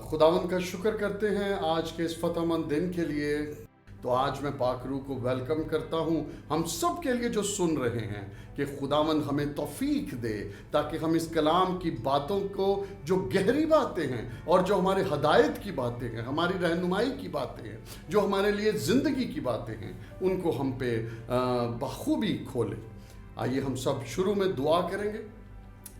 خداوند کا شکر کرتے ہیں آج کے اس فتح مند دن کے لیے۔ تو آج میں پاک روح کو ویلکم کرتا ہوں ہم سب کے لیے جو سن رہے ہیں کہ خداوند ہمیں توفیق دے تاکہ ہم اس کلام کی باتوں کو، جو گہری باتیں ہیں اور جو ہمارے ہدایت کی باتیں ہیں، ہماری رہنمائی کی باتیں ہیں، جو ہمارے لیے زندگی کی باتیں ہیں، ان کو ہم پہ بخوبی کھولیں۔ آئیے ہم سب شروع میں دعا کریں گے۔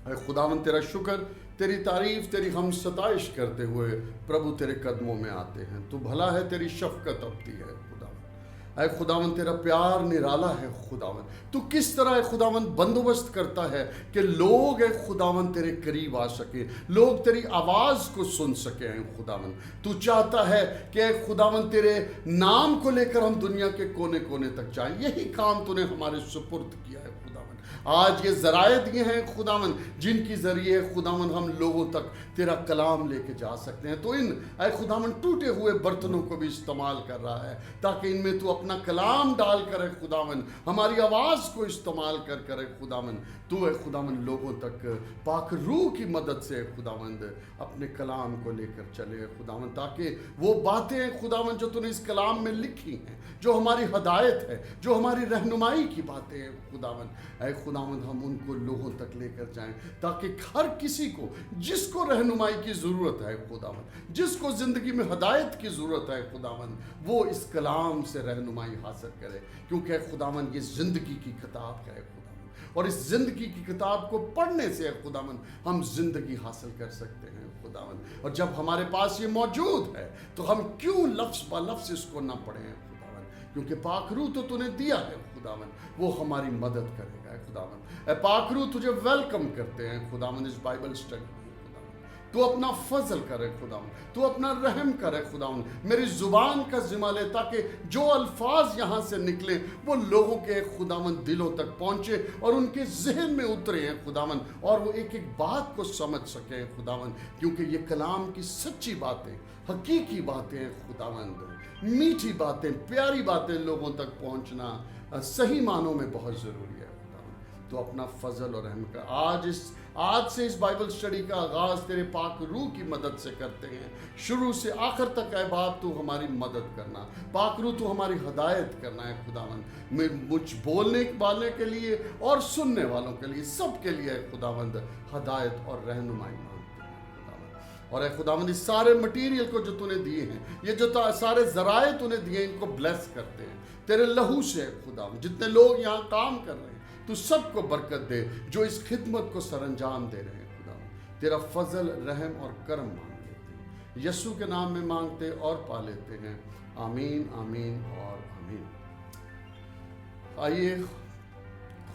اے خداوند تیرا شکر، تیری تعریف، تیری ہم ستائش کرتے ہوئے پربھو تیرے قدموں میں آتے ہیں۔ تو بھلا ہے، تیری شفقت ابدی ہے خداوند۔ اے خداوند تیرا پیار نرالا ہے خداوند۔ تو کس طرح اے خداوند بندوبست کرتا ہے کہ لوگ اے خداوند تیرے قریب آ سکیں، لوگ تیری آواز کو سن سکیں اے خداوند۔ تو چاہتا ہے کہ اے خداوند تیرے نام کو لے کر ہم دنیا کے کونے کونے تک جائیں۔ یہی کام تو نے ہمارے سپرد کیا ہے خداوند۔ آج یہ ذرائع دیے ہیں خداوند جن کی ذریعے خداوند ہم لوگوں تک تیرا کلام لے کے جا سکتے ہیں۔ تو ان اے خداوند ٹوٹے ہوئے برتنوں کو بھی استعمال کر رہا ہے تاکہ ان میں تو اپنا کلام ڈال کر اے خداوند ہماری آواز کو استعمال کر اے خداوند تو اے خداوند لوگوں تک پاک روح کی مدد سے اے خداوند اپنے کلام کو لے کر چلے اے خداوند، تاکہ وہ باتیں اے خداوند جو تو نے اس کلام میں لکھی ہیں، جو ہماری ہدایت ہے، جو ہماری رہنمائی کی باتیں ہیں خداوند، اے خداوند ہم ان کو لوگوں تک لے کر جائیں تاکہ ہر کسی کو، جس کو رہنمائی کی ضرورت ہے خداوند، جس کو زندگی میں ہدایت کی ضرورت ہے خداوند، وہ اس کلام سے رہنمائی حاصل کرے، کیونکہ اے خداوند یہ زندگی کی کتاب ہے خداوند، اور اس زندگی کی کتاب کو پڑھنے سے اے خداوند ہم زندگی حاصل کر سکتے ہیں خداوند۔ اور جب ہمارے پاس یہ موجود ہے تو ہم کیوں لفظ با لفظ اس کو نہ پڑھیں خداوند، کیونکہ پاک روح تو نے دیا ہے خداوند، وہ ہماری مدد کرے گا خداوند۔ اے پاک روح تجھے ویلکم کرتے ہیں خداوند اس بائبل اسٹڈی میں خداوند۔ تو اپنا فضل کرے خداوند، تو اپنا رحم کرے خداوند، میری زبان کا ذمہ لے تاکہ جو الفاظ یہاں سے نکلیں وہ لوگوں کے خداوند دلوں تک پہنچے اور ان کے ذہن میں اترے ہیں خداوند، اور وہ ایک ایک بات کو سمجھ سکیں خداوند، کیونکہ یہ کلام کی سچی باتیں، حقیقی باتیں خداوند، میٹھی باتیں، پیاری باتیں لوگوں تک پہنچنا صحیح معنوں میں بہت ضروری ہے خداوند۔ تو اپنا فضل اور رحم کا آج سے اس بائبل اسٹڈی کا آغاز تیرے پاک روح کی مدد سے کرتے ہیں، شروع سے آخر تک اے باپ تو ہماری مدد کرنا، پاک روح تو ہماری ہدایت کرنا ہے خداوند، مجھ بولنے والے کے لیے اور سننے والوں کے لیے، سب کے لیے اے خداوند ہدایت اور رہنمائی مانگتے ہیں خداوند۔ اور اے خداوند اس سارے مٹیریل کو جو تو نے دیے ہیں، یہ جو سارے ذرائع تو نے دیے ہیں، ان کو بلیس کرتے ہیں تیرے لہو سے خداوند۔ جتنے لوگ یہاں کام کر رہے ہیں تو سب کو برکت دے، جو اس خدمت کو سر انجام دے رہے ہیں خداوند، تیرا فضل، رحم اور کرم مانگ لیتے ہیں، یسوع کے نام میں مانگتے اور پا لیتے ہیں، آمین آمین اور آمین۔ آئیے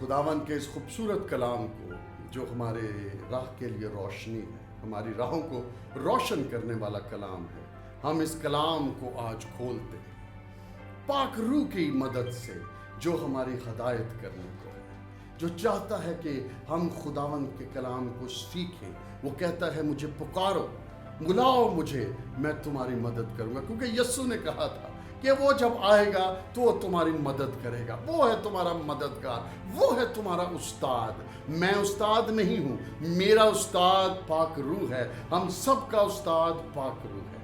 خداوند کے اس خوبصورت کلام کو، جو ہمارے راہ کے لیے روشنی ہے، ہماری راہوں کو روشن کرنے والا کلام ہے، ہم اس کلام کو آج کھولتے ہیں پاک روح کی مدد سے، جو ہماری ہدایت کرنے کو ہے، جو چاہتا ہے کہ ہم خداوند کے کلام کو سیکھیں۔ وہ کہتا ہے مجھے پکارو، بلاؤ مجھے، میں تمہاری مدد کروں گا، کیونکہ یسوع نے کہا تھا کہ وہ جب آئے گا تو وہ تمہاری مدد کرے گا، وہ ہے تمہارا مددگار، وہ ہے تمہارا استاد۔ میں استاد نہیں ہوں، میرا استاد پاک روح ہے، ہم سب کا استاد پاک روح ہے۔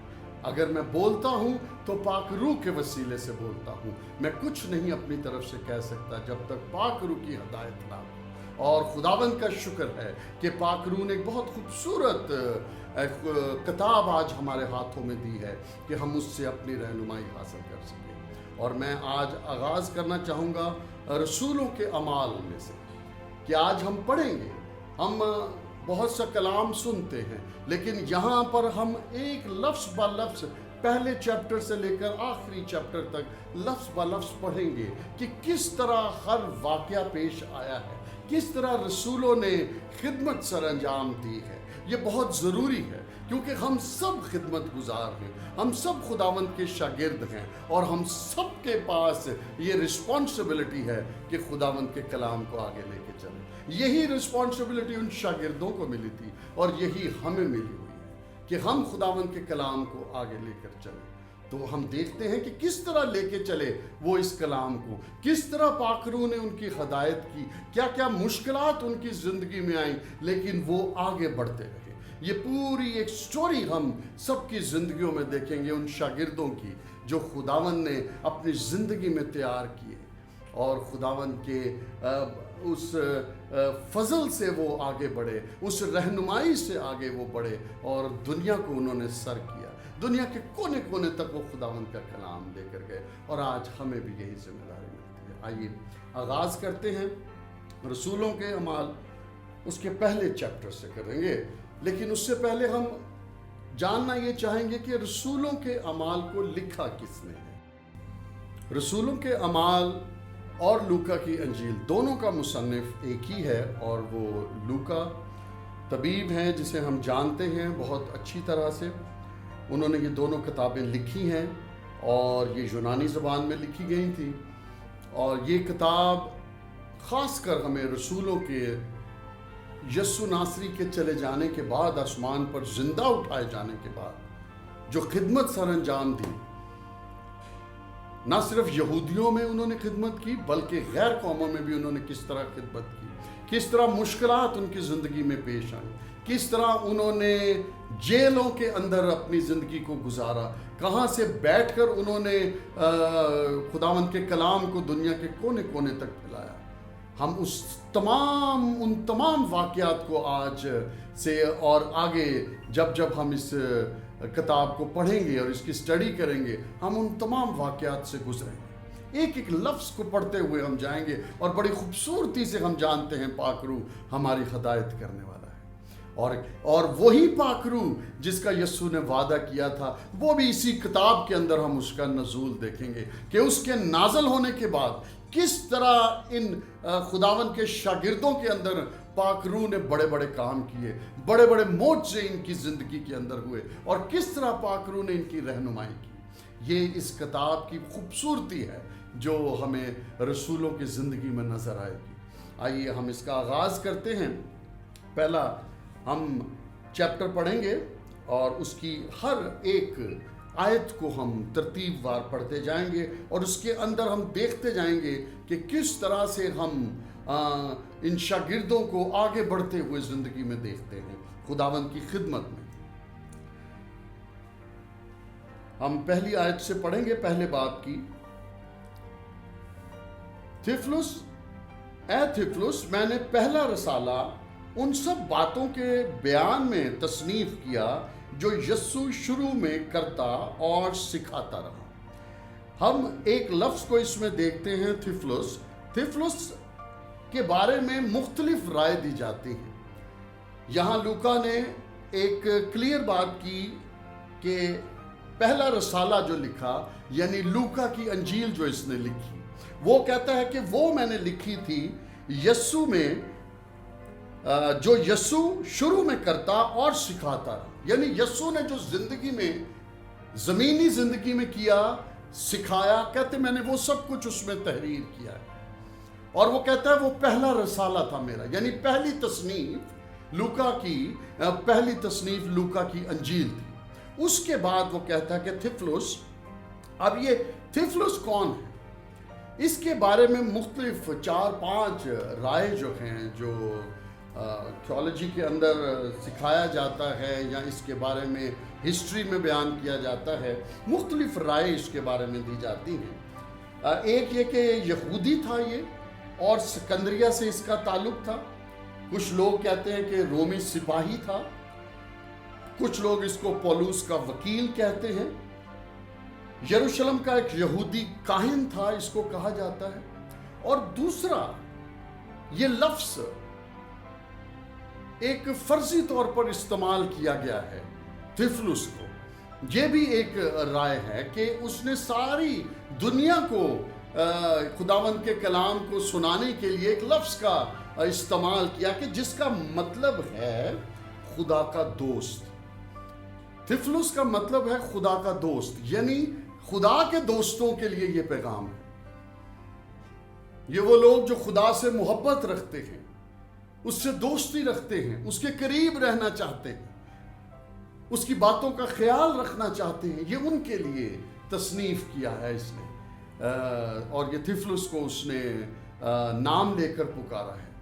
اگر میں بولتا ہوں تو پاک روح کے وسیلے سے بولتا ہوں، میں کچھ نہیں اپنی طرف سے کہہ سکتا جب تک پاک روح کی ہدایت نہ ہو۔ اور خداوند کا شکر ہے کہ پاک روح نے ایک بہت خوبصورت کتاب آج ہمارے ہاتھوں میں دی ہے کہ ہم اس سے اپنی رہنمائی حاصل کر سکیں۔ اور میں آج آغاز کرنا چاہوں گا رسولوں کے اعمال میں سے، کہ آج ہم پڑھیں گے، ہم بہت سا کلام سنتے ہیں، لیکن یہاں پر ہم ایک لفظ با لفظ پہلے چیپٹر سے لے کر آخری چیپٹر تک لفظ با لفظ پڑھیں گے کہ کس طرح ہر واقعہ پیش آیا ہے، کس طرح رسولوں نے خدمت سر انجام دی ہے۔ یہ بہت ضروری ہے کیونکہ ہم سب خدمت گزار ہیں، ہم سب خداوند کے شاگرد ہیں، اور ہم سب کے پاس یہ رسپانسبلٹی ہے کہ خداوند کے کلام کو آگے لے کے چلیں۔ یہی رسپانسبلٹی ان شاگردوں کو ملی تھی اور یہی ہمیں ملی ہوئی ہے کہ ہم خداوند کے کلام کو آگے لے کر چلیں۔ تو ہم دیکھتے ہیں کہ کس طرح لے کے چلے وہ اس کلام کو، کس طرح پاک روح نے ان کی ہدایت کی، کیا کیا مشکلات ان کی زندگی میں آئیں، لیکن وہ آگے بڑھتے رہے۔ یہ پوری ایک سٹوری ہم سب کی زندگیوں میں دیکھیں گے، ان شاگردوں کی جو خداوند نے اپنی زندگی میں تیار کیے، اور خداوند کے اس فضل سے وہ آگے بڑھے، اس رہنمائی سے آگے وہ بڑھے، اور دنیا کو انہوں نے سر کیا، دنیا کے کونے کونے تک وہ خداوند کا کلام لے کر گئے، اور آج ہمیں بھی یہی ذمہ داری ملتی ہے۔ آئیے آغاز کرتے ہیں رسولوں کے اعمال، اس کے پہلے چیپٹر سے کریں گے، لیکن اس سے پہلے ہم جاننا یہ چاہیں گے کہ رسولوں کے اعمال کو لکھا کس نے ہے۔ رسولوں کے اعمال اور لوکا کی انجیل دونوں کا مصنف ایک ہی ہے، اور وہ لوکا طبیب ہیں جسے ہم جانتے ہیں بہت اچھی طرح سے۔ انہوں نے یہ دونوں کتابیں لکھی ہیں، اور یہ یونانی زبان میں لکھی گئی تھی، اور یہ کتاب خاص کر ہمیں رسولوں کے یسوع ناصری کے چلے جانے کے بعد، آسمان پر زندہ اٹھائے جانے کے بعد جو خدمت سر انجام دی، نہ صرف یہودیوں میں انہوں نے خدمت کی بلکہ غیر قوموں میں بھی انہوں نے کس طرح خدمت کی، کس طرح مشکلات ان کی زندگی میں پیش آئیں، کس طرح انہوں نے جیلوں کے اندر اپنی زندگی کو گزارا، کہاں سے بیٹھ کر انہوں نے خداوند کے کلام کو دنیا کے کونے کونے تک پھیلایا۔ ہم ان تمام واقعات کو آج سے اور آگے جب ہم اس کتاب کو پڑھیں گے اور اس کی سٹڈی کریں گے، ہم ان تمام واقعات سے گزریں گے، ایک ایک لفظ کو پڑھتے ہوئے ہم جائیں گے، اور بڑی خوبصورتی سے ہم جانتے ہیں پاک روح ہماری ہدایت کرنے والا ہے، اور وہی پاک روح جس کا یسوع نے وعدہ کیا تھا، وہ بھی اسی کتاب کے اندر ہم اس کا نزول دیکھیں گے کہ اس کے نازل ہونے کے بعد کس طرح ان خداوند کے شاگردوں کے اندر پاک روح نے بڑے بڑے کام کیے، بڑے بڑے معجزے ان کی زندگی کے اندر ہوئے، اور کس طرح پاک روح نے ان کی رہنمائی کی۔ یہ اس کتاب کی خوبصورتی ہے جو ہمیں رسولوں کی زندگی میں نظر آئے گی۔ آئیے ہم اس کا آغاز کرتے ہیں۔ پہلا ہم چیپٹر پڑھیں گے، اور اس کی ہر ایک آیت کو ہم ترتیب وار پڑھتے جائیں گے، اور اس کے اندر ہم دیکھتے جائیں گے کہ کس طرح سے ہم ان شاگردوں کو آگے بڑھتے ہوئے زندگی میں دیکھتے ہیں خداوند کی خدمت میں۔ ہم پہلی آیت سے پڑھیں گے، پہلے باب کی۔ تھیفلس، اے تھیفلس، میں نے پہلا رسالہ ان سب باتوں کے بیان میں تصنیف کیا جو یسوع شروع میں کرتا اور سکھاتا رہا۔ ہم ایک لفظ کو اس میں دیکھتے ہیں، تھیفلس۔ تھیفلس کے بارے میں مختلف رائے دی جاتی ہیں۔ یہاں لوکا نے ایک کلیئر بات کی کہ پہلا رسالہ جو لکھا، یعنی لوکا کی انجیل جو اس نے لکھی، وہ کہتا ہے کہ وہ میں نے لکھی تھی یسوع میں، جو یسوع شروع میں کرتا اور سکھاتا رہا۔ یعنی یسوع نے جو زندگی میں، زمینی زندگی میں کیا، سکھایا، کہتے میں نے وہ سب کچھ اس میں تحریر کیا ہے، اور وہ کہتا ہے وہ پہلا رسالہ تھا میرا، یعنی پہلی تصنیف لوکا کی، پہلی تصنیف لوکا کی انجیل تھی۔ اس کے بعد وہ کہتا ہے کہ تھیفلس۔ اب یہ تھیفلس کون ہے، اس کے بارے میں مختلف 4-5 رائے جو ہیں، جو تھیولوجی کے اندر سکھایا جاتا ہے یا اس کے بارے میں ہسٹری میں بیان کیا جاتا ہے، مختلف رائے اس کے بارے میں دی جاتی ہیں۔ ایک یہ کہ یہودی تھا یہ، اور سکندریہ سے اس کا تعلق تھا۔ کچھ لوگ کہتے ہیں کہ رومی سپاہی تھا، کچھ لوگ اس کو پولوس کا وکیل کہتے ہیں۔ یروشلم کا ایک یہودی کاہن تھا، اس کو کہا جاتا ہے۔ اور دوسرا، یہ لفظ ایک فرضی طور پر استعمال کیا گیا ہے تھیفلس کو۔ یہ بھی ایک رائے ہے کہ اس نے ساری دنیا کو خداوند کے کلام کو سنانے کے لیے ایک لفظ کا استعمال کیا کہ جس کا مطلب ہے خدا کا دوست۔ تھیفلس کا مطلب ہے خدا کا دوست، یعنی خدا کے دوستوں کے لیے یہ پیغام ہے۔ یہ وہ لوگ جو خدا سے محبت رکھتے ہیں، اس سے دوستی رکھتے ہیں، اس کے قریب رہنا چاہتے ہیں، اس کی باتوں کا خیال رکھنا چاہتے ہیں، یہ ان کے لیے تصنیف کیا ہے اس نے۔ اور یہ تھیفلس کو اس نے نام لے کر پکارا ہے،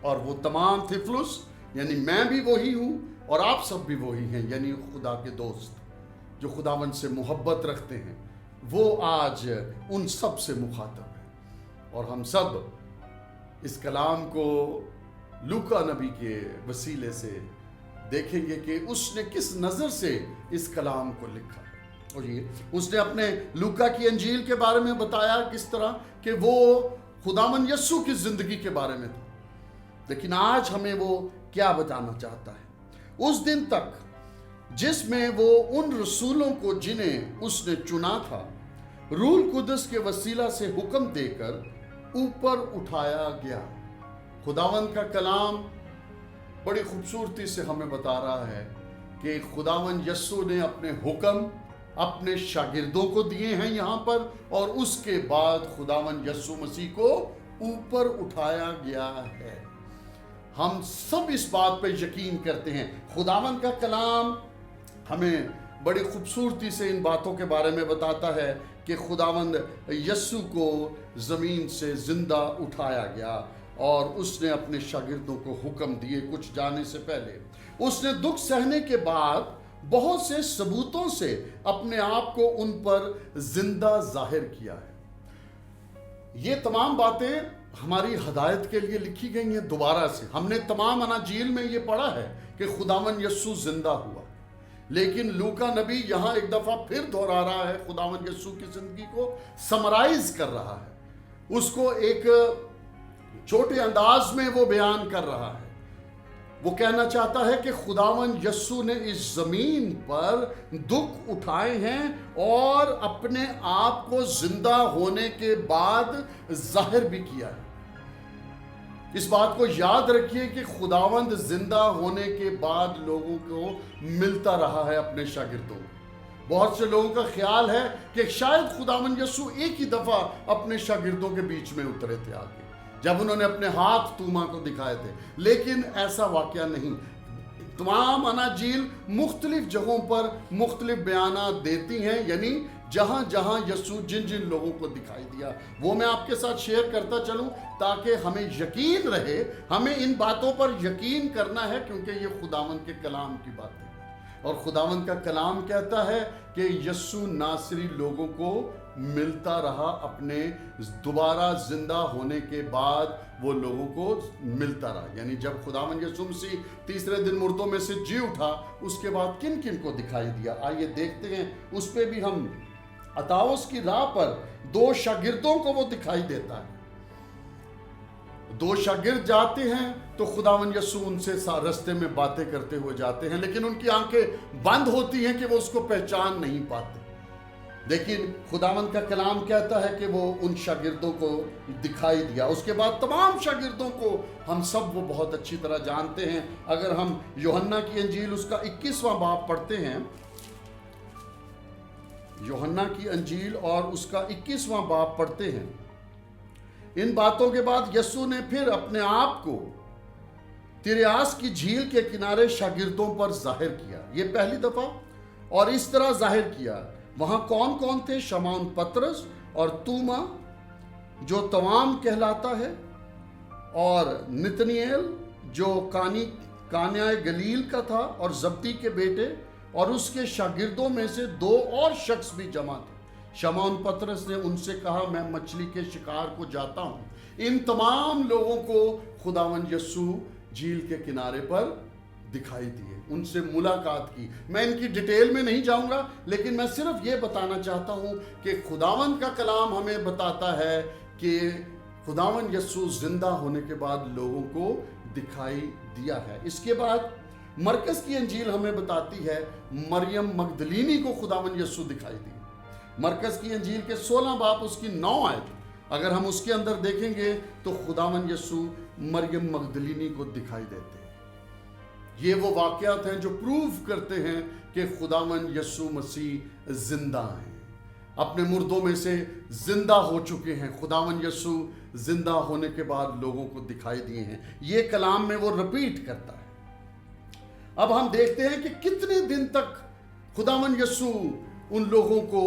اور وہ تمام تھیفلس، یعنی میں بھی وہی ہوں اور آپ سب بھی وہی ہیں، یعنی خدا کے دوست جو خداوند سے محبت رکھتے ہیں، وہ آج ان سب سے مخاطب ہیں۔ اور ہم سب اس کلام کو لوکا نبی کے وسیلے سے دیکھیں گے کہ اس نے کس نظر سے اس کلام کو لکھا ہے۔ اور یہ اس نے اپنے لوکا کی انجیل کے بارے میں بتایا کس طرح کہ وہ خداوند یسوع کی زندگی کے بارے میں تھا، لیکن آج ہمیں وہ کیا بتانا چاہتا ہے۔ اس دن تک جس میں وہ ان رسولوں کو جنہیں اس نے چنا تھا روح القدس کے وسیلہ سے حکم دے کر اوپر اٹھایا گیا۔ خداوند کا کلام بڑی خوبصورتی سے ہمیں بتا رہا ہے کہ خداوند یسوع نے اپنے حکم اپنے شاگردوں کو دیے ہیں یہاں پر، اور اس کے بعد خداوند یسوع مسیح کو اوپر اٹھایا گیا ہے۔ ہم سب اس بات پہ یقین کرتے ہیں۔ خداوند کا کلام ہمیں بڑی خوبصورتی سے ان باتوں کے بارے میں بتاتا ہے کہ خداوند یسوع کو زمین سے زندہ اٹھایا گیا، اور اس نے اپنے شاگردوں کو حکم دیے کچھ جانے سے پہلے۔ اس نے دکھ سہنے کے بعد بہت سے ثبوتوں سے اپنے آپ کو ان پر زندہ ظاہر کیا ہے۔ یہ تمام باتیں ہماری ہدایت کے لیے لکھی گئی ہیں دوبارہ سے۔ ہم نے تمام اناجیل میں یہ پڑھا ہے کہ خداوند یسوع زندہ ہوا، لیکن لوکا نبی یہاں ایک دفعہ پھر دہرا رہا ہے، خداوند یسوع کی زندگی کو سمرائز کر رہا ہے، اس کو ایک چھوٹے انداز میں وہ بیان کر رہا ہے۔ وہ کہنا چاہتا ہے کہ خداوند یسوع نے اس زمین پر دکھ اٹھائے ہیں اور اپنے آپ کو زندہ ہونے کے بعد ظاہر بھی کیا ہے۔ اس بات کو یاد رکھیے کہ خداوند زندہ ہونے کے بعد لوگوں کو ملتا رہا ہے اپنے شاگردوں کو۔ بہت سے لوگوں کا خیال ہے کہ شاید خداوند یسوع ایک ہی دفعہ اپنے شاگردوں کے بیچ میں اترے تھے آگے، جب انہوں نے اپنے ہاتھ توما کو دکھائے تھے، لیکن ایسا واقعہ نہیں۔ تمام اناجیل مختلف جگہوں پر مختلف بیانات دیتی ہیں، یعنی جہاں جہاں یسوع جن جن لوگوں کو دکھائی دیا وہ میں آپ کے ساتھ شیئر کرتا چلوں تاکہ ہمیں یقین رہے۔ ہمیں ان باتوں پر یقین کرنا ہے کیونکہ یہ خداوند کے کلام کی بات ہے، اور خداوند کا کلام کہتا ہے کہ یسوع ناصری لوگوں کو ملتا رہا، اپنے دوبارہ زندہ ہونے کے بعد وہ لوگوں کو ملتا رہا۔ یعنی جب خداوند یسوع مسیح تیسرے دن مردوں میں سے جی اٹھا، اس کے بعد کن کن کو دکھائی دیا، آئیے دیکھتے ہیں۔ اس پہ بھی ہم عطاؤس کی راہ پر دو شاگردوں کو وہ دکھائی دیتا ہے۔ دو شاگرد جاتے ہیں تو خداوند یسوع ان سے رستے میں باتیں کرتے ہوئے جاتے ہیں، لیکن ان کی آنکھیں بند ہوتی ہیں کہ وہ اس کو پہچان نہیں پاتے۔ لیکن خداوند کا کلام کہتا ہے کہ وہ ان شاگردوں کو دکھائی دیا۔ اس کے بعد تمام شاگردوں کو ہم سب وہ بہت اچھی طرح جانتے ہیں۔ اگر ہم یوحنا کی انجیل اس کا 21واں باب پڑھتے ہیں، یوحنا کی انجیل اور اس کا 21واں باب پڑھتے ہیں، ان باتوں کے بعد یسوع نے پھر اپنے آپ کو تیریاس کی جھیل کے کنارے شاگردوں پر ظاہر کیا۔ یہ پہلی دفعہ، اور اس طرح ظاہر کیا۔ وہاں کون کون تھے؟ شمعون پطرس اور توما جو توام کہلاتا ہے، اور نتنیل جو کانیا گلیل کا تھا، اور زبدی کے بیٹے، اور اس کے شاگردوں میں سے دو اور شخص بھی جمع تھے۔ شمعون پطرس نے ان سے کہا، میں مچھلی کے شکار کو جاتا ہوں۔ ان تمام لوگوں کو خداوند یسوع جھیل کے کنارے پر دکھائی دیے، ان سے ملاقات کی۔ میں ان کی ڈیٹیل میں نہیں جاؤں گا، لیکن میں صرف یہ بتانا چاہتا ہوں کہ خداوند کا کلام ہمیں بتاتا ہے کہ خداوند یسوع زندہ ہونے کے بعد لوگوں کو دکھائی دیا ہے۔ اس کے بعد مرکز کی انجیل ہمیں بتاتی ہے مریم مگدلینی کو خداوند یسوع دکھائی دی۔ مرکز کی انجیل کے 16 باب اس کی 9 آیت اگر ہم اس کے اندر دیکھیں گے تو خداوند یسوع مریم مگدلینی کو دکھائی دیتے ہیں۔ یہ وہ واقعات ہیں جو پروف کرتے ہیں کہ خداوند یسوع مسیح زندہ ہیں، اپنے مردوں میں سے زندہ ہو چکے ہیں۔ خداوند یسوع زندہ ہونے کے بعد لوگوں کو دکھائی دیے ہیں۔ یہ کلام میں وہ رپیٹ کرتا ہے۔ اب ہم دیکھتے ہیں کہ کتنے دن تک خداوند یسوع ان لوگوں کو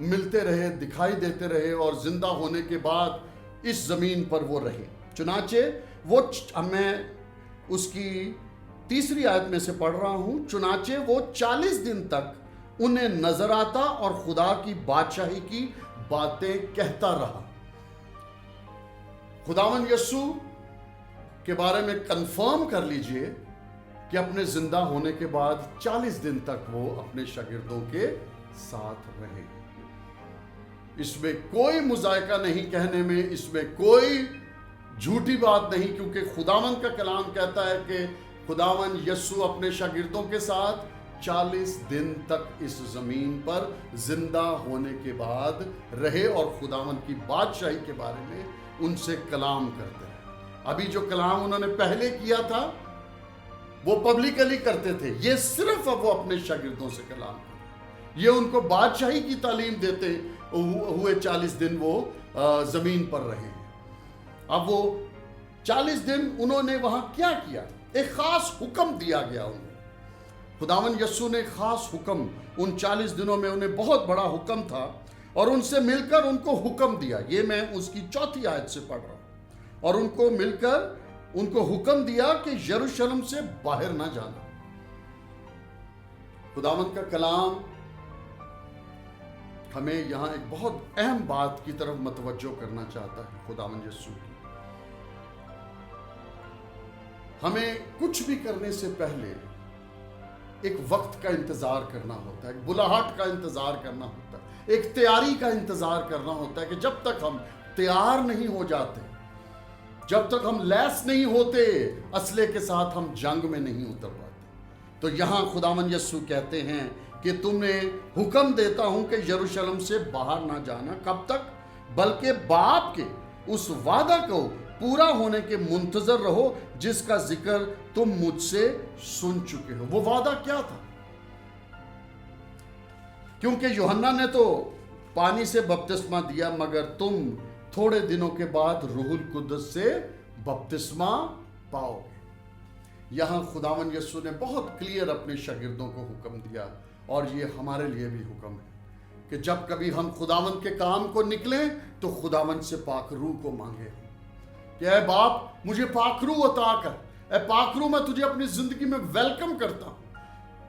ملتے رہے، دکھائی دیتے رہے، اور زندہ ہونے کے بعد اس زمین پر وہ رہے۔ چنانچہ وہ ہمیں اس کی 3 آیت میں سے پڑھ رہا ہوں، چنانچہ وہ 40 دن تک انہیں نظر آتا اور خدا کی بادشاہی کی باتیں کہتا رہا۔ خداوند یسوع کے بارے میں کنفرم کر لیجئے کہ اپنے زندہ ہونے کے بعد 40 دن تک وہ اپنے شاگردوں کے ساتھ رہے۔ اس میں کوئی مذائقہ نہیں کہنے میں، اس میں کوئی جھوٹی بات نہیں، کیونکہ خداوند کا کلام کہتا ہے کہ خداوند یسوع اپنے شاگردوں کے ساتھ 40 دن تک اس زمین پر زندہ ہونے کے بعد رہے اور خداوند کی بادشاہی کے بارے میں ان سے کلام کرتے ہیں۔ ابھی جو کلام انہوں نے پہلے کیا تھا وہ پبلکلی کرتے تھے، یہ صرف اب وہ اپنے شاگردوں سے کلام کرتے ہیں۔ یہ ان کو بادشاہی کی تعلیم دیتے ہوئے 40 دن وہ زمین پر رہے ہیں۔ اب وہ 40 دن انہوں نے وہاں کیا کیا؟ ایک خاص حکم دیا گیا انہیں۔ خداوند یسوع نے خاص حکم ان 40 دنوں میں، انہیں بہت بڑا حکم تھا اور ان سے مل کر ان کو حکم دیا۔ یہ میں اس کی 4 آیت سے پڑھ رہا ہوں۔ اور ان کو مل کر ان کو حکم دیا کہ یروشلم سے باہر نہ جانا۔ خداوند کا کلام ہمیں یہاں ایک بہت اہم بات کی طرف متوجہ کرنا چاہتا ہے۔ خداوند یسوع کی ہمیں کچھ بھی کرنے سے پہلے ایک وقت کا انتظار کرنا ہوتا ہے، ایک بلاہٹ کا انتظار کرنا ہوتا ہے، ایک تیاری کا انتظار کرنا ہوتا ہے کہ جب تک ہم تیار نہیں ہو جاتے، جب تک ہم لیس نہیں ہوتے اسلحے کے ساتھ، ہم جنگ میں نہیں اتر پاتے۔ تو یہاں خداوند یسوع کہتے ہیں کہ تمہیں حکم دیتا ہوں کہ یروشلم سے باہر نہ جانا۔ کب تک؟ بلکہ باپ کے اس وعدہ کو پورا ہونے کے منتظر رہو جس کا ذکر تم مجھ سے سن چکے ہو۔ وہ وعدہ کیا تھا؟ کیونکہ یوحنا نے تو پانی سے بپتسمہ دیا، مگر تم تھوڑے دنوں کے بعد روح القدس سے بپتسمہ پاؤ گے۔ یہاں خداوند یسوع نے بہت کلیئر اپنے شاگردوں کو حکم دیا، اور یہ ہمارے لیے بھی حکم ہے کہ جب کبھی ہم خداوند کے کام کو نکلیں تو خداوند سے پاک روح کو مانگیں کہ اے باپ مجھے پاک روح عطا کر، اے پاک روح میں تجھے اپنی زندگی میں ویلکم کرتا ہوں،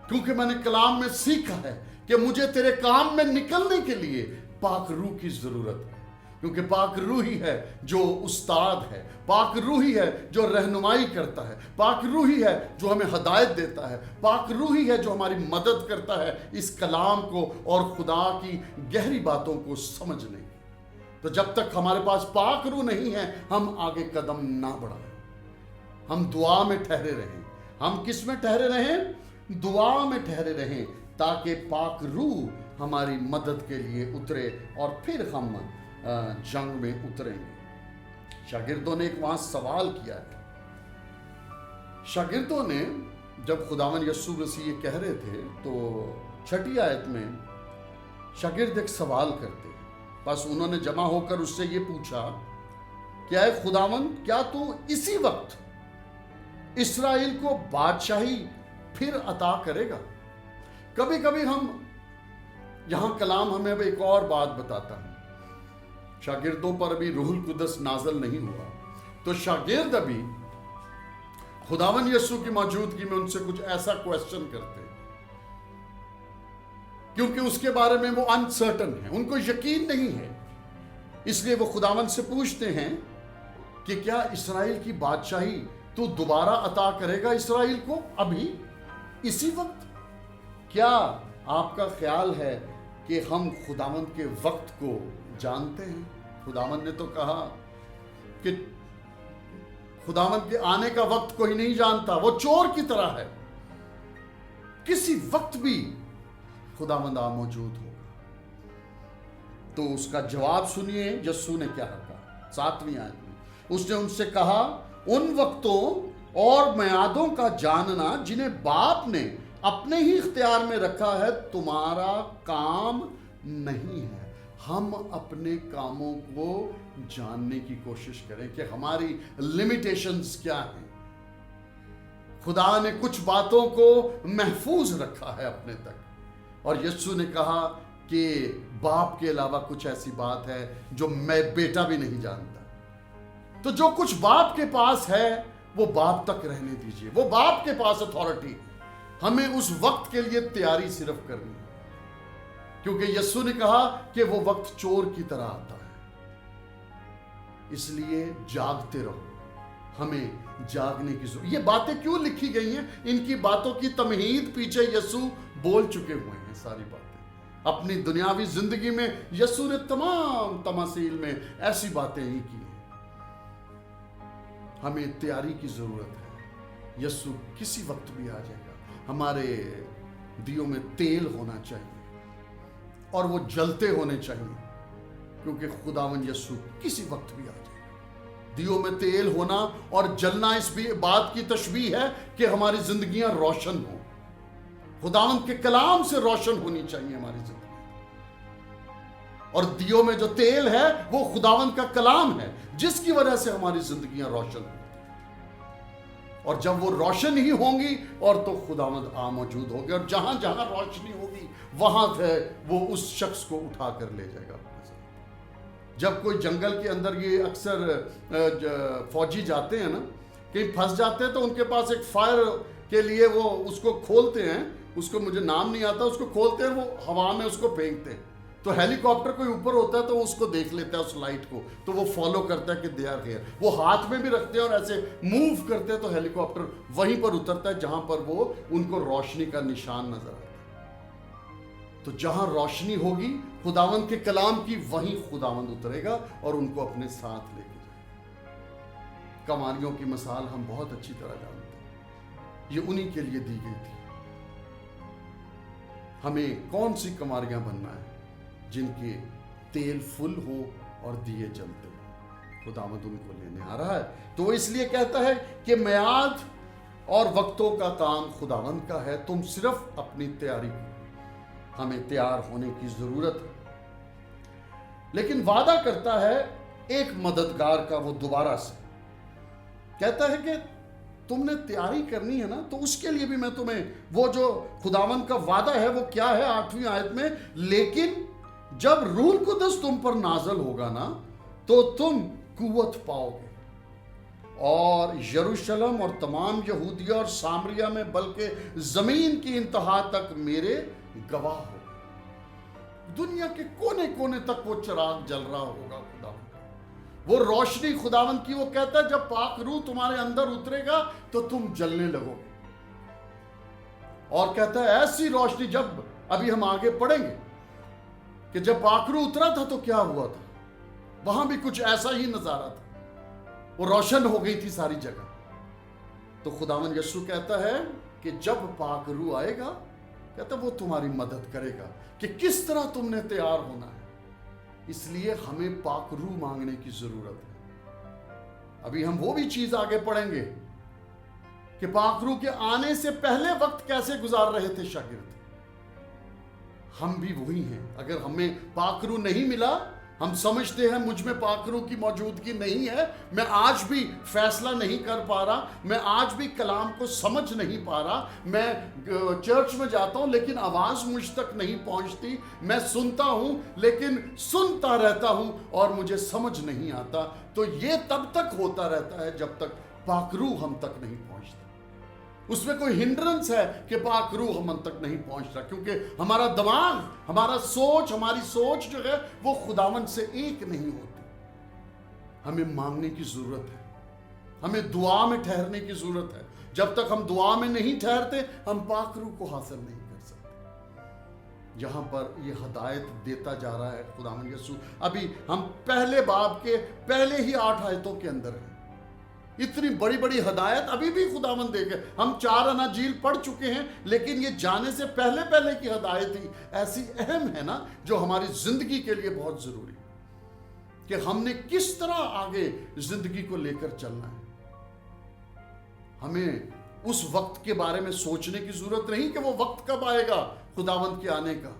کیونکہ میں نے کلام میں سیکھا ہے کہ مجھے تیرے کام میں نکلنے کے لیے پاک روح کی ضرورت ہے، کیونکہ پاک روح ہی ہے جو استاد ہے، پاک روح ہی ہے جو رہنمائی کرتا ہے، پاک روح ہی ہے جو ہمیں ہدایت دیتا ہے، پاک روح ہی ہے جو ہماری مدد کرتا ہے اس کلام کو اور خدا کی گہری باتوں کو سمجھنے۔ تو جب تک ہمارے پاس پاک روح نہیں ہے ہم آگے قدم نہ بڑھائیں، ہم دعا میں ٹھہرے رہیں۔ ہم کس میں ٹھہرے رہیں؟ دعا میں ٹھہرے رہیں، تاکہ پاک روح ہماری مدد کے لیے اترے اور پھر ہم جنگ میں اتریں گے۔ شاگردوں نے ایک وہاں سوال کیا ہے۔ شاگردوں نے جب خداوند یسوع مسیح یہ کہہ رہے تھے تو 6 آیت میں شاگرد ایک سوال کرتے، بس انہوں نے جمع ہو کر اس سے یہ پوچھا کہ اے خداوند کیا تو اسی وقت اسرائیل کو بادشاہی پھر عطا کرے گا؟ کبھی کبھی ہم یہاں کلام ہمیں اب ایک اور بات بتاتا ہے، شاگردوں پر ابھی روح القدس نازل نہیں ہوا، تو شاگرد ابھی خداوند یسوع کی موجودگی میں ان سے کچھ ایسا کویسچن کرتے ہیں کیونکہ اس کے بارے میں وہ انسرٹن ہیں، ان کو یقین نہیں ہے، اس لیے وہ خداوند سے پوچھتے ہیں کہ کیا اسرائیل کی بادشاہی تو دوبارہ عطا کرے گا اسرائیل کو ابھی اسی وقت؟ کیا آپ کا خیال ہے کہ ہم خداوند کے وقت کو جانتے ہیں؟ خداوند نے تو کہا کہ خداوند کے آنے کا وقت کوئی نہیں جانتا، وہ چور کی طرح ہے، کسی وقت بھی خداوند موجود ہوگا۔ تو اس کا جواب سنیے یسوع نے کیا کہا 7ویں آیت میں۔ اس نے ان سے کہا ان وقتوں اور میعادوں کا جاننا جنہیں باپ نے اپنے ہی اختیار میں رکھا ہے تمہارا کام نہیں ہے۔ ہم اپنے کاموں کو جاننے کی کوشش کریں کہ ہماری لیمیٹیشنز کیا ہیں۔ خدا نے کچھ باتوں کو محفوظ رکھا ہے اپنے تک، اور یسوع نے کہا کہ باپ کے علاوہ کچھ ایسی بات ہے جو میں بیٹا بھی نہیں جانتا۔ تو جو کچھ باپ کے پاس ہے وہ باپ تک رہنے دیجئے. وہ باپ کے پاس اتھارٹی. ہمیں اس وقت کے لیے تیاری صرف کرنی ہے, کیونکہ یسوع نے کہا کہ وہ وقت چور کی طرح آتا ہے. اس لیے جاگتے رہو. ہمیں جاگنے کی ضرورت. یہ باتیں کیوں لکھی گئی ہیں؟ ان کی باتوں کی تمہید پیچھے یسوع بول چکے ہوئے ہیں. ساری باتیں اپنی دنیاوی زندگی میں یسوع نے تمام تماثیل میں ایسی باتیں ہی کی ہیں. ہمیں تیاری کی ضرورت ہے. یسوع کسی وقت بھی آ جائے گا. ہمارے دیوں میں تیل ہونا چاہیے اور وہ جلتے ہونے چاہیے, کیونکہ خداوند یسوع کسی وقت بھی آ جائے گا. دیوں میں تیل ہونا اور جلنا اس بات کی تشبیہ ہے کہ ہماری زندگیاں روشن ہوں. خداوند کے کلام سے روشن ہونی چاہیے ہماری زندگی. اور دیوں میں جو تیل ہے وہ خداوند کا کلام ہے, جس کی وجہ سے ہماری زندگیاں روشن ہوں. اور جب وہ روشن ہی ہوں گی اور تو خداوند موجود ہوگی, اور جہاں جہاں روشنی ہوگی وہاں سے وہ اس شخص کو اٹھا کر لے جائے گا. جب کوئی جنگل کے اندر, یہ اکثر فوجی جاتے ہیں نا, کہیں پھنس جاتے ہیں تو ان کے پاس ایک فائر کے لیے وہ اس کو کھولتے ہیں, اس کو مجھے نام نہیں آتا, اس کو کھولتے ہیں, وہ ہوا میں اس کو پھینکتے ہیں. تو ہیلی کاپٹر کوئی اوپر ہوتا ہے تو اس کو دیکھ لیتا ہے, اس لائٹ کو, تو وہ فالو کرتا ہے کہ دے آر ہیئر. وہ ہاتھ میں بھی رکھتے ہیں اور ایسے موو کرتے ہیں تو ہیلی کاپٹر وہیں پر اترتا ہے جہاں پر وہ ان کو روشنی کا نشان نظر آتا ہے. تو جہاں روشنی ہوگی خداوند کے کلام کی, وہیں خداوند اترے گا اور ان کو اپنے ساتھ لے کے جائے گا. کماریوں کی مثال ہم بہت اچھی طرح جانتے ہیں, یہ انہی کے لیے دی گئی تھی. ہمیں کون سی کماریاں بننا ہے؟ جن کے تیل فل ہو اور دیے جلتے ہو. خداوند ان کو لینے آ رہا ہے. تو وہ اس لیے کہتا ہے کہ میعاد اور وقتوں کا کام خداوند کا ہے, تم صرف اپنی تیاری کرو. ہمیں تیار ہونے کی ضرورت ہے. لیکن وعدہ کرتا ہے ایک مددگار کا, وہ دوبارہ سے کہتا ہے کہ تم نے تیاری کرنی ہے نا, تو اس کے لیے بھی میں تمہیں, وہ جو خداوند کا وعدہ ہے وہ کیا ہے 8ویں آیت میں, لیکن جب روح القدس تم پر نازل ہوگا نا تو تم قوت پاؤ گے اور یروشلم اور تمام یہودیہ اور سامریہ میں بلکہ زمین کی انتہا تک میرے گواہ ہو. دنیا کے کونے کونے تک وہ چراغ جل رہا ہوگا خداوند کا, وہ روشنی خداوند کی. وہ کہتا ہے جب پاک روح تمہارے اندر اترے گا تو تم جلنے لگو گے. اور کہتا ہے ایسی روشنی, جب ابھی ہم آگے پڑھیں گے کہ جب پاک روح اترا تھا تو کیا ہوا تھا, وہاں بھی کچھ ایسا ہی نظارہ تھا, وہ روشن ہو گئی تھی ساری جگہ. تو خداوند یسوع کہتا ہے کہ جب پاک روح آئے گا, کہتا ہے وہ تمہاری مدد کرے گا کہ کس طرح تم نے تیار ہونا ہے. اس لیے ہمیں پاک روح مانگنے کی ضرورت ہے. ابھی ہم وہ بھی چیز آگے پڑھیں گے کہ پاک روح کے آنے سے پہلے وقت کیسے گزار رہے تھے شاگرد. ہم بھی وہی ہیں. اگر ہمیں پاک روح نہیں ملا, ہم سمجھتے ہیں مجھ میں پاک روح کی موجودگی نہیں ہے, میں آج بھی فیصلہ نہیں کر پا رہا, میں آج بھی کلام کو سمجھ نہیں پا رہا, میں چرچ میں جاتا ہوں لیکن آواز مجھ تک نہیں پہنچتی, میں سنتا ہوں لیکن سنتا رہتا ہوں اور مجھے سمجھ نہیں آتا, تو یہ تب تک ہوتا رہتا ہے جب تک پاک روح ہم تک نہیں پہنچتا. اس میں کوئی ہنڈرنس ہے کہ پاک روح ہم تک نہیں پہنچ رہا, کیونکہ ہمارا دماغ, ہماری سوچ جو ہے وہ خداوند سے ایک نہیں ہوتی. ہمیں مانگنے کی ضرورت ہے, ہمیں دعا میں ٹھہرنے کی ضرورت ہے. جب تک ہم دعا میں نہیں ٹھہرتے ہم پاک روح کو حاصل نہیں کر سکتے. جہاں پر یہ ہدایت دیتا جا رہا ہے خداوند یسوع, ابھی ہم پہلے باب کے پہلے ہی 8 آیتوں کے اندر ہیں. اتنی بڑی بڑی ہدایت ابھی بھی خداوند دے گا. ہم 4 اناجیل پڑھ چکے ہیں, لیکن یہ جانے سے پہلے کی ہدایت ہی ایسی اہم ہے نا, جو ہماری زندگی کے لیے بہت ضروری ہے کہ ہم نے کس طرح آگے زندگی کو لے کر چلنا ہے. ہمیں اس وقت کے بارے میں سوچنے کی ضرورت نہیں کہ وہ وقت کب آئے گا خداوند کے آنے کا,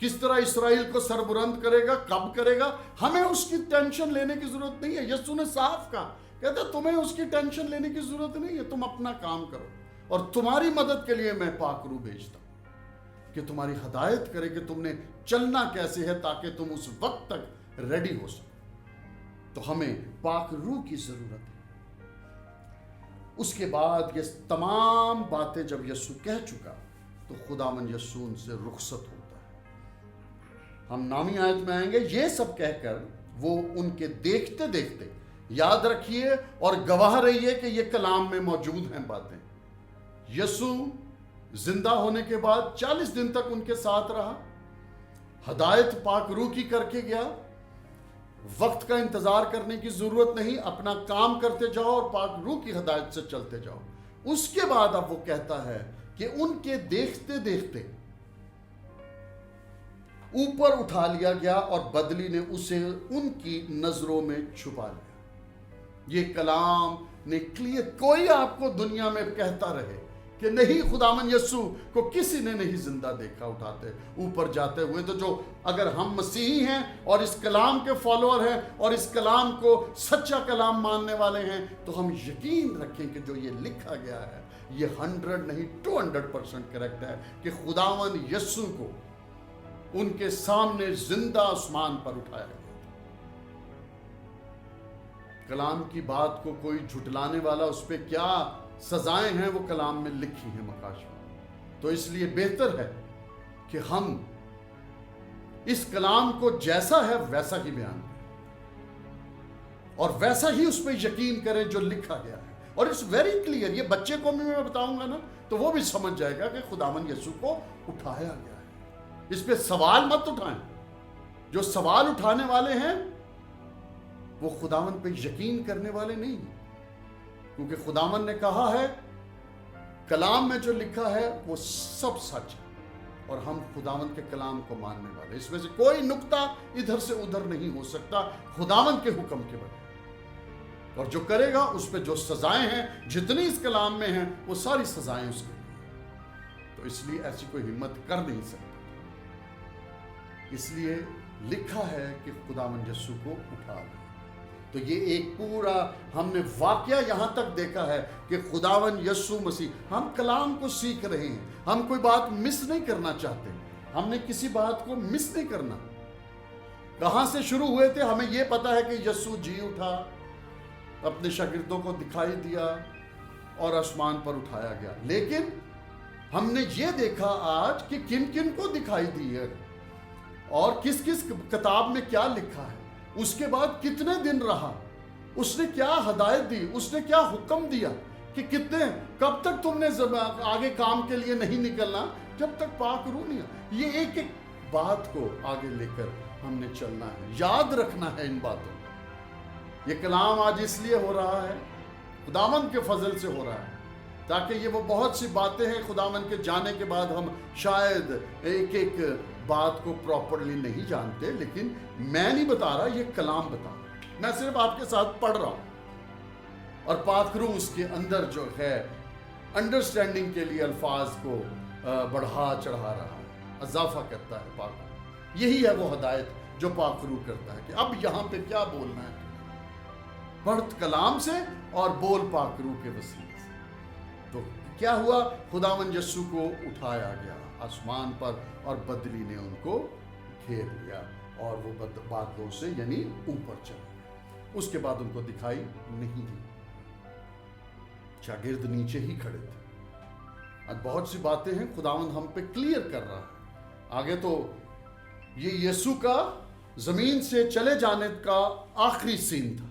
کس طرح اسرائیل کو سربلند کرے گا, کب کرے گا. ہمیں اس کی ٹینشن لینے کی ضرورت نہیں ہے. یسوع نے صاف کہا, کہتا ہے تمہیں اس کی ٹینشن لینے کی ضرورت نہیں ہے, تم اپنا کام کرو اور تمہاری مدد کے لیے میں پاک روح بھیجتا ہوں کہ تمہاری ہدایت کرے کہ تم نے چلنا کیسے ہے تاکہ تم اس وقت تک ریڈی ہو سکو. تو ہمیں پاک روح کی ضرورت ہے۔ اس کے بعد یہ تمام باتیں جب یسوع کہہ چکا تو خداوند یسوع ان سے رخصت ہوتا ہے۔ ہم نامی آیت میں آئیں گے، یہ سب کہہ کر وہ ان کے دیکھتے دیکھتے، یاد رکھیے اور گواہ رہیے کہ یہ کلام میں موجود ہیں باتیں، یسوع زندہ ہونے کے بعد 40 دن تک ان کے ساتھ رہا، ہدایت پاک روح کی کر کے گیا، وقت کا انتظار کرنے کی ضرورت نہیں، اپنا کام کرتے جاؤ اور پاک روح کی ہدایت سے چلتے جاؤ۔ اس کے بعد اب وہ کہتا ہے کہ ان کے دیکھتے دیکھتے اوپر اٹھا لیا گیا اور بدلی نے اسے ان کی نظروں میں چھپا لیا۔ یہ کلام نے کلیئر، کوئی آپ کو دنیا میں کہتا رہے کہ نہیں خداوند یسوع کو کسی نے نہیں زندہ دیکھا اٹھاتے اوپر جاتے ہوئے، تو جو اگر ہم مسیحی ہیں اور اس کلام کے فالوور ہیں اور اس کلام کو سچا کلام ماننے والے ہیں، تو ہم یقین رکھیں کہ جو یہ لکھا گیا ہے یہ 100 نہیں 200% کریکٹ ہے کہ خداوند یسوع کو ان کے سامنے زندہ آسمان پر اٹھایا گیا۔ کلام کی بات کو کوئی جھٹلانے والا، اس پہ کیا سزائیں ہیں وہ کلام میں لکھی ہیں مکاشفہ۔ تو اس لیے بہتر ہے کہ ہم اس کلام کو جیسا ہے ویسا ہی بیان کریں اور ویسا ہی اس پہ یقین کریں جو لکھا گیا ہے۔ اور اٹس ویری کلیئر، یہ بچے کو بھی میں بتاؤں گا نا تو وہ بھی سمجھ جائے گا کہ خداوند یسوع کو اٹھایا گیا ہے۔ اس پہ سوال مت اٹھائیں، جو سوال اٹھانے والے ہیں وہ خداوند پہ یقین کرنے والے نہیں، کیونکہ خداوند نے کہا ہے کلام میں جو لکھا ہے وہ سب سچ ہے اور ہم خداوند کے کلام کو ماننے والے، اس میں سے کوئی نقطہ ادھر سے ادھر نہیں ہو سکتا خداوند کے حکم کے بغیر۔ اور جو کرے گا اس پہ جو سزائیں ہیں جتنی اس کلام میں ہیں وہ ساری سزائیں اس کے لیے، تو اس لیے ایسی کوئی ہمت کر نہیں سکتا۔ اس لیے لکھا ہے کہ خداوند یسوع کو اٹھا لیا۔ تو یہ ایک پورا ہم نے واقعہ یہاں تک دیکھا ہے کہ خداوند یسوع مسیح، ہم کلام کو سیکھ رہے ہیں، ہم کوئی بات مس نہیں کرنا چاہتے، ہم نے کسی بات کو مس نہیں کرنا۔ کہاں سے شروع ہوئے تھے؟ ہمیں یہ پتا ہے کہ یسوع جی اٹھا، اپنے شاگردوں کو دکھائی دیا اور آسمان پر اٹھایا گیا، لیکن ہم نے یہ دیکھا آج کہ کن کن کو دکھائی دی ہے اور کس کس کتاب میں کیا لکھا ہے، اس کے بعد کتنے دن رہا، اس نے کیا ہدایت دی، اس نے کیا حکم دیا کہ کب تک تم نے آگے کام کے لیے نہیں نکلنا جب تک پاک روح نہیں آ۔ یہ ایک ایک بات کو آگے لے کر ہم نے چلنا ہے، یاد رکھنا ہے ان باتوں کو۔ یہ کلام آج اس لیے ہو رہا ہے، خداوند کے فضل سے ہو رہا ہے، تاکہ یہ وہ بہت سی باتیں ہیں خداوند کے جانے کے بعد ہم شاید ایک ایک بات کو پراپرلی نہیں جانتے، لیکن میں نہیں بتا رہا، یہ کلام بتا رہا، میں صرف آپ کے ساتھ پڑھ رہا ہوں اور پاک روح اس کے اندر جو ہے انڈرسٹینڈنگ کے لیے الفاظ کو بڑھا چڑھا رہا ہے، اضافہ کرتا ہے پاک روح۔ یہی ہے وہ ہدایت جو پاک روح کرتا ہے کہ اب یہاں پہ کیا بولنا ہے، پڑھ کلام سے اور بول پاک روح کے وسیلے سے۔ تو کیا ہوا؟ خداوند یسوع کو اٹھایا گیا آسمان پر اور بدلی نے ان کو گھیر لیا اور وہ بادلوں سے یعنی اوپر چلے گئے۔ اس کے بعد ان کو دکھائی نہیں دی، شاگرد نیچے ہی کھڑے تھے۔ آج بہت سی باتیں ہیں خداوند ہم پہ کلیئر کر رہا ہے۔ آگے تو یہ یسوع کا زمین سے چلے جانے کا آخری سین تھا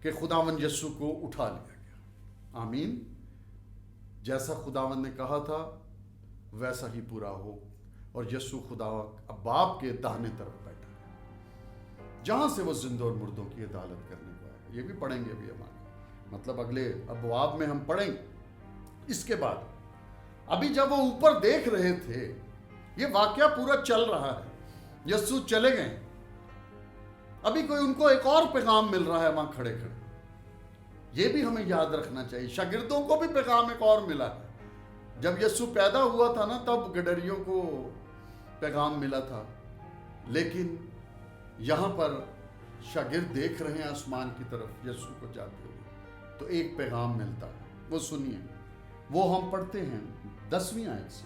کہ خداوند یسوع کو اٹھا لیا گیا۔ آمین۔ جیسا خداوند نے کہا تھا ویسا ہی پورا ہو، اور یسوع خدا باپ کے داہنے طرف بیٹھا ہے، جہاں سے وہ زندوں اور مردوں کی عدالت کرنے کو آئے۔ یہ بھی پڑھیں گے ابھی ہمارے، مطلب اگلے ابواب میں ہم پڑھیں گے۔ اس کے بعد ابھی جب وہ اوپر دیکھ رہے تھے، یہ واقعہ پورا چل رہا ہے، یسوع چلے گئے، ابھی کوئی ان کو ایک اور پیغام مل رہا ہے وہاں کھڑے کھڑے۔ یہ بھی ہمیں یاد رکھنا چاہیے، شاگردوں کو بھی پیغام ایک اور ملا ہے۔ جب یسوع پیدا ہوا تھا نا تب گڈریوں کو پیغام ملا تھا، لیکن یہاں پر شاگرد دیکھ رہے ہیں آسمان کی طرف یسوع کو جاتے ہوئے، تو ایک پیغام ملتا ہے، وہ سنیے، وہ ہم پڑھتے ہیں 10ویں آیت سے۔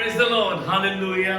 Praise the Lord, Hallelujah.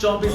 24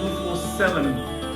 24/7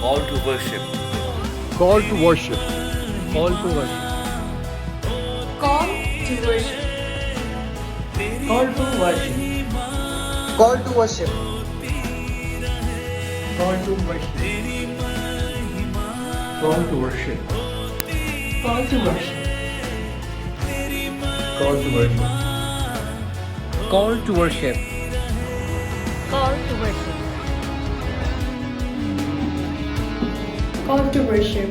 Call to worship. Call to worship. Call to worship. Call to worship. Call to worship. Call to worship. Call to worship. Call to worship. Call to worship. Call to worship. Call to worship. Call to worship. Call to worship.